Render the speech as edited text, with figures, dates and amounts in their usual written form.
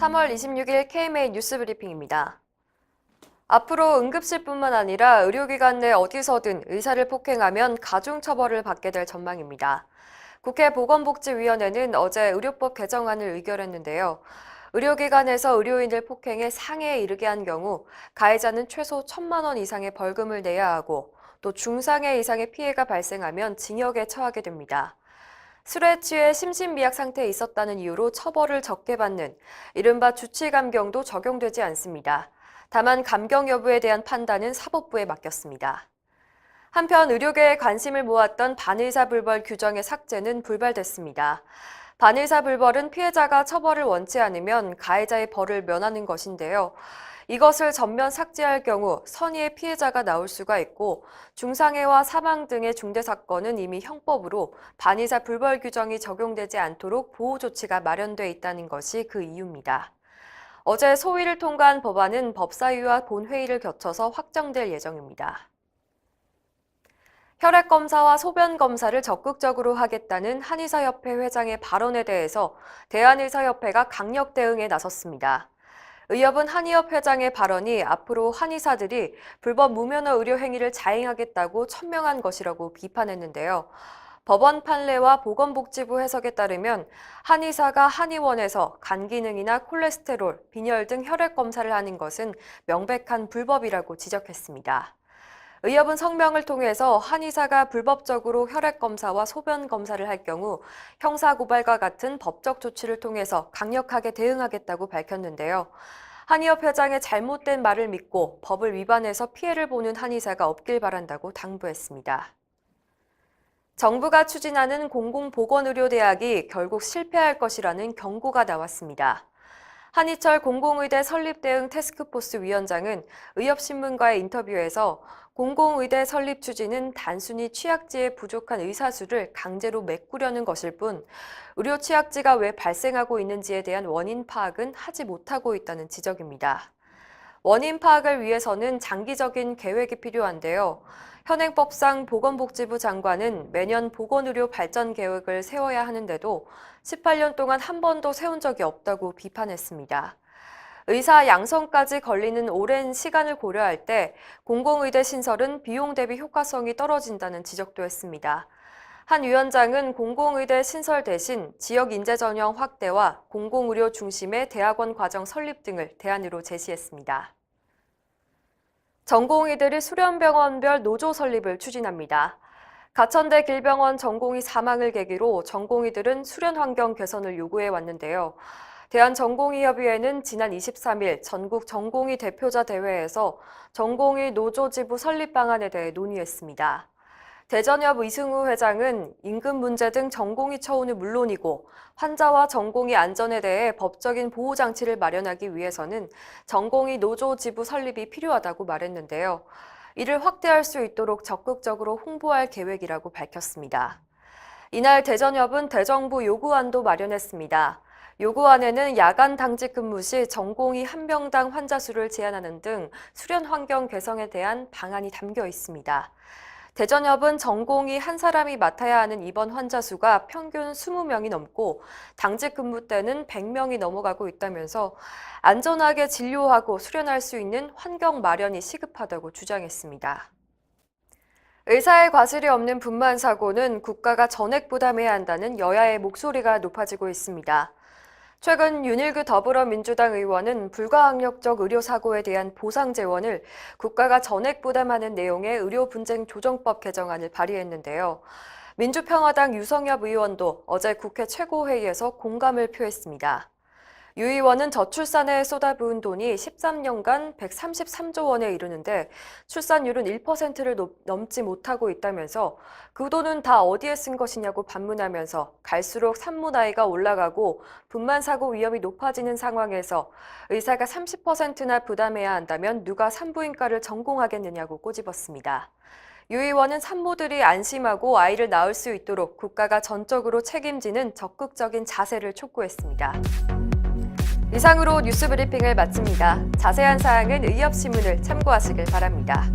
3월 26일 KMA 뉴스 브리핑입니다. 앞으로 응급실뿐만 아니라 의료기관 내 어디서든 의사를 폭행하면 가중처벌을 받게 될 전망입니다. 국회 보건복지위원회는 어제 의료법 개정안을 의결했는데요. 의료기관에서 의료인을 폭행해 상해에 이르게 한 경우 가해자는 최소 1,000만 원 이상의 벌금을 내야 하고 또 중상해 이상의 피해가 발생하면 징역에 처하게 됩니다. 술에 취해 심신미약 상태에 있었다는 이유로 처벌을 적게 받는 이른바 주치감경도 적용되지 않습니다. 다만 감경 여부에 대한 판단은 사법부에 맡겼습니다. 한편 의료계에 관심을 모았던 반의사불벌 규정의 삭제는 불발됐습니다. 반의사불벌은 피해자가 처벌을 원치 않으면 가해자의 벌을 면하는 것인데요. 이것을 전면 삭제할 경우 선의의 피해자가 나올 수가 있고 중상해와 사망 등의 중대사건은 이미 형법으로 반의사 불벌 규정이 적용되지 않도록 보호 조치가 마련돼 있다는 것이 그 이유입니다. 어제 소위를 통과한 법안은 법사위와 본회의를 거쳐서 확정될 예정입니다. 혈액검사와 소변검사를 적극적으로 하겠다는 한의사협회 회장의 발언에 대해서 대한의사협회가 강력 대응에 나섰습니다. 의협은 한의협 회장의 발언이 앞으로 한의사들이 불법 무면허 의료 행위를 자행하겠다고 천명한 것이라고 비판했는데요. 법원 판례와 보건복지부 해석에 따르면 한의사가 한의원에서 간 기능이나 콜레스테롤, 빈혈 등 혈액 검사를 하는 것은 명백한 불법이라고 지적했습니다. 의협은 성명을 통해서 한의사가 불법적으로 혈액 검사와 소변 검사를 할 경우 형사고발과 같은 법적 조치를 통해서 강력하게 대응하겠다고 밝혔는데요. 한의협 회장의 잘못된 말을 믿고 법을 위반해서 피해를 보는 한의사가 없길 바란다고 당부했습니다. 정부가 추진하는 공공보건의료대학이 결국 실패할 것이라는 경고가 나왔습니다. 한희철 공공의대 설립대응 태스크포스 위원장은 의협신문과의 인터뷰에서 공공의대 설립 추진은 단순히 취약지에 부족한 의사 수를 강제로 메꾸려는 것일 뿐 의료 취약지가 왜 발생하고 있는지에 대한 원인 파악은 하지 못하고 있다는 지적입니다. 원인 파악을 위해서는 장기적인 계획이 필요한데요. 현행법상 보건복지부 장관은 매년 보건의료 발전 계획을 세워야 하는데도 18년 동안 한 번도 세운 적이 없다고 비판했습니다. 의사 양성까지 걸리는 오랜 시간을 고려할 때 공공의대 신설은 비용 대비 효과성이 떨어진다는 지적도 했습니다. 한 위원장은 공공의대 신설 대신 지역 인재 전형 확대와 공공의료 중심의 대학원 과정 설립 등을 대안으로 제시했습니다. 전공의들이 수련병원별 노조 설립을 추진합니다. 가천대 길병원 전공의 사망을 계기로 전공의들은 수련 환경 개선을 요구해 왔는데요. 대한전공의협의회는 지난 23일 전국 전공의 대표자 대회에서 전공의 노조 지부 설립 방안에 대해 논의했습니다. 대전협 이승우 회장은 임금 문제 등 전공의 처우는 물론이고 환자와 전공의 안전에 대해 법적인 보호 장치를 마련하기 위해서는 전공의 노조 지부 설립이 필요하다고 말했는데요. 이를 확대할 수 있도록 적극적으로 홍보할 계획이라고 밝혔습니다. 이날 대전협은 대정부 요구안도 마련했습니다. 요구안에는 야간 당직 근무 시 전공의 한 명당 환자 수를 제한하는 등 수련 환경 개선에 대한 방안이 담겨 있습니다. 대전협은 전공의 한 사람이 맡아야 하는 입원 환자 수가 평균 20명이 넘고 당직 근무 때는 100명이 넘어가고 있다면서 안전하게 진료하고 수련할 수 있는 환경 마련이 시급하다고 주장했습니다. 의사의 과실이 없는 분만 사고는 국가가 전액 부담해야 한다는 여야의 목소리가 높아지고 있습니다. 최근 윤일규 더불어민주당 의원은 불가항력적 의료사고에 대한 보상 재원을 국가가 전액 부담하는 내용의 의료분쟁조정법 개정안을 발의했는데요. 민주평화당 유성엽 의원도 어제 국회 최고회의에서 공감을 표했습니다. 유 의원은 저출산에 쏟아부은 돈이 13년간 133조 원에 이르는데 출산율은 1%를 넘지 못하고 있다면서 그 돈은 다 어디에 쓴 것이냐고 반문하면서 갈수록 산모 나이가 올라가고 분만 사고 위험이 높아지는 상황에서 의사가 30%나 부담해야 한다면 누가 산부인과를 전공하겠느냐고 꼬집었습니다. 유 의원은 산모들이 안심하고 아이를 낳을 수 있도록 국가가 전적으로 책임지는 적극적인 자세를 촉구했습니다. 이상으로 뉴스 브리핑을 마칩니다. 자세한 사항은 의협신문을 참고하시길 바랍니다.